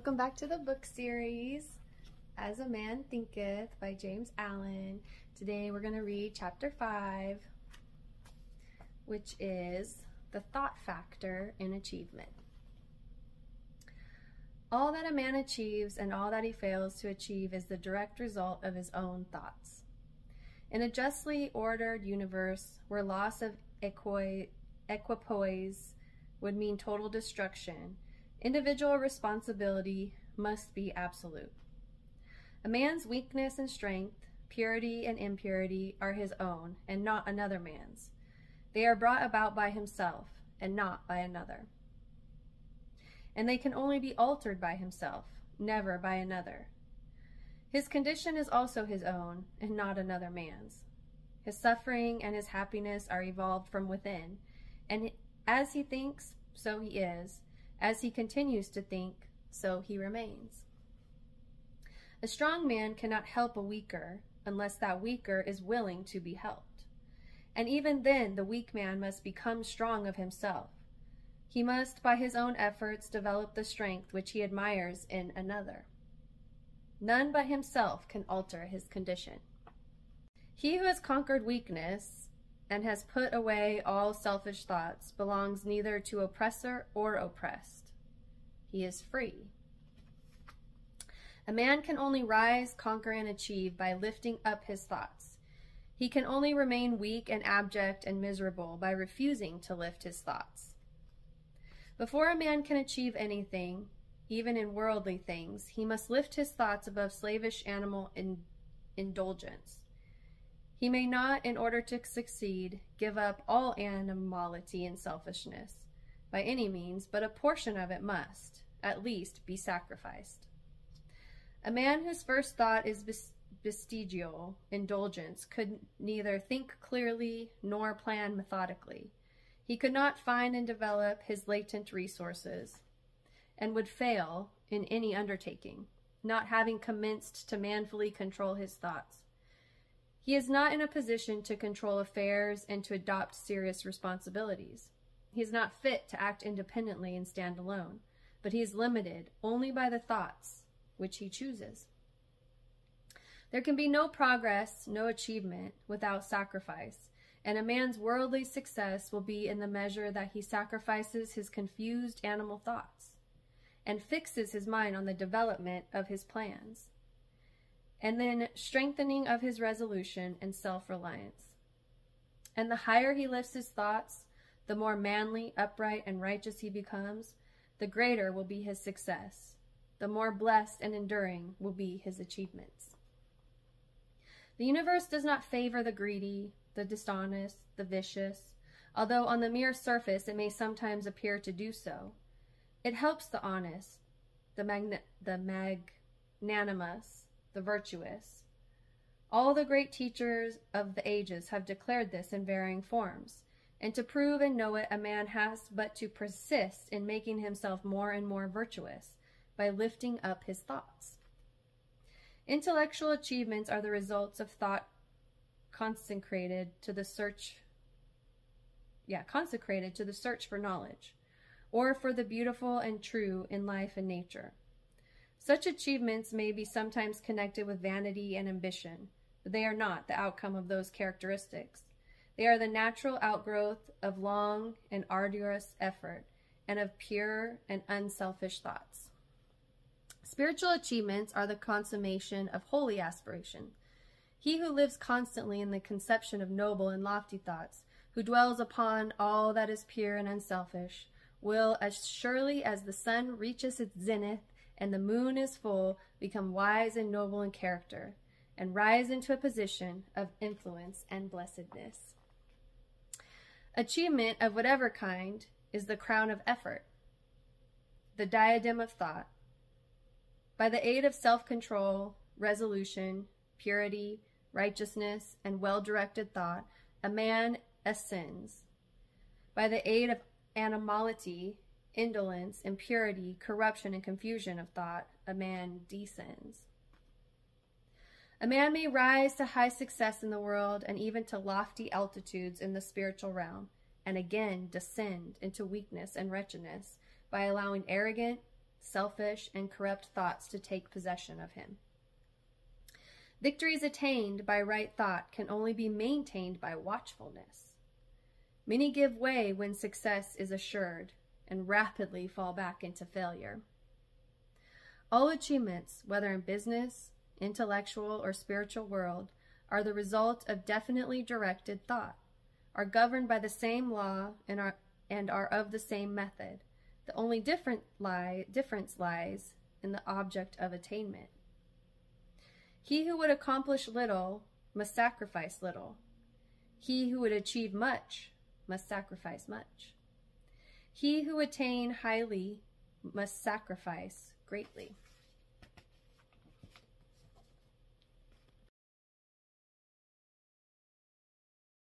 Welcome back to the book series, As a Man Thinketh by James Allen. Today we're going to read chapter 5, which is the thought factor in achievement. All that a man achieves and all that he fails to achieve is the direct result of his own thoughts. In a justly ordered universe where loss of equipoise would mean total destruction, individual responsibility must be absolute. A man's weakness and strength, purity and impurity are his own and not another man's. They are brought about by himself and not by another. And they can only be altered by himself, never by another. His condition is also his own and not another man's. His suffering and his happiness are evolved from within, and as he thinks, so he is. As he continues to think, so he remains. A strong man cannot help a weaker unless that weaker is willing to be helped. And even then, the weak man must become strong of himself. He must, by his own efforts, develop the strength which he admires in another. None but himself can alter his condition. He who has conquered weakness and has put away all selfish thoughts belongs neither to oppressor or oppressed. He is free. A man can only rise, conquer, and achieve by lifting up his thoughts. He can only remain weak and abject and miserable by refusing to lift his thoughts. Before a man can achieve anything, even in worldly things, he must lift his thoughts above slavish animal indulgence. He may not, in order to succeed, give up all animality and selfishness by any means, but a portion of it must, at least, be sacrificed. A man whose first thought is bestial indulgence could neither think clearly nor plan methodically. He could not find and develop his latent resources, and would fail in any undertaking, not having commenced to manfully control his thoughts. He is not in a position to control affairs and to adopt serious responsibilities. He is not fit to act independently and stand alone, but he is limited only by the thoughts which he chooses. There can be no progress, no achievement without sacrifice, and a man's worldly success will be in the measure that he sacrifices his confused animal thoughts and fixes his mind on the development of his plans, and then strengthening of his resolution and self-reliance. And the higher he lifts his thoughts, the more manly, upright, and righteous he becomes, the greater will be his success, the more blessed and enduring will be his achievements. The universe does not favor the greedy, the dishonest, the vicious, although on the mere surface it may sometimes appear to do so. It helps the honest, the magnanimous, the virtuous. All the great teachers of the ages have declared this in varying forms, and to prove and know it, a man has but to persist in making himself more and more virtuous by lifting up his thoughts. Intellectual achievements are the results of thought consecrated to the search for knowledge, or for the beautiful and true in life and nature. Such achievements may be sometimes connected with vanity and ambition, but they are not the outcome of those characteristics. They are the natural outgrowth of long and arduous effort and of pure and unselfish thoughts. Spiritual achievements are the consummation of holy aspiration. He who lives constantly in the conception of noble and lofty thoughts, who dwells upon all that is pure and unselfish, will, as surely as the sun reaches its zenith and the moon is full, become wise and noble in character, and rise into a position of influence and blessedness. Achievement of whatever kind is the crown of effort, the diadem of thought. By the aid of self-control, resolution, purity, righteousness, and well-directed thought, a man ascends. By the aid of animality, indolence, impurity, corruption, and confusion of thought, a man descends. A man may rise to high success in the world and even to lofty altitudes in the spiritual realm, and again descend into weakness and wretchedness by allowing arrogant, selfish, and corrupt thoughts to take possession of him. Victories attained by right thought can only be maintained by watchfulness. Many give way when success is assured and rapidly fall back into failure. All achievements, whether in business, intellectual, or spiritual world, are the result of definitely directed thought, are governed by the same law, and are of the same method. The only difference lies in the object of attainment. He who would accomplish little must sacrifice little. He who would achieve much must sacrifice much. He who attain highly must sacrifice greatly.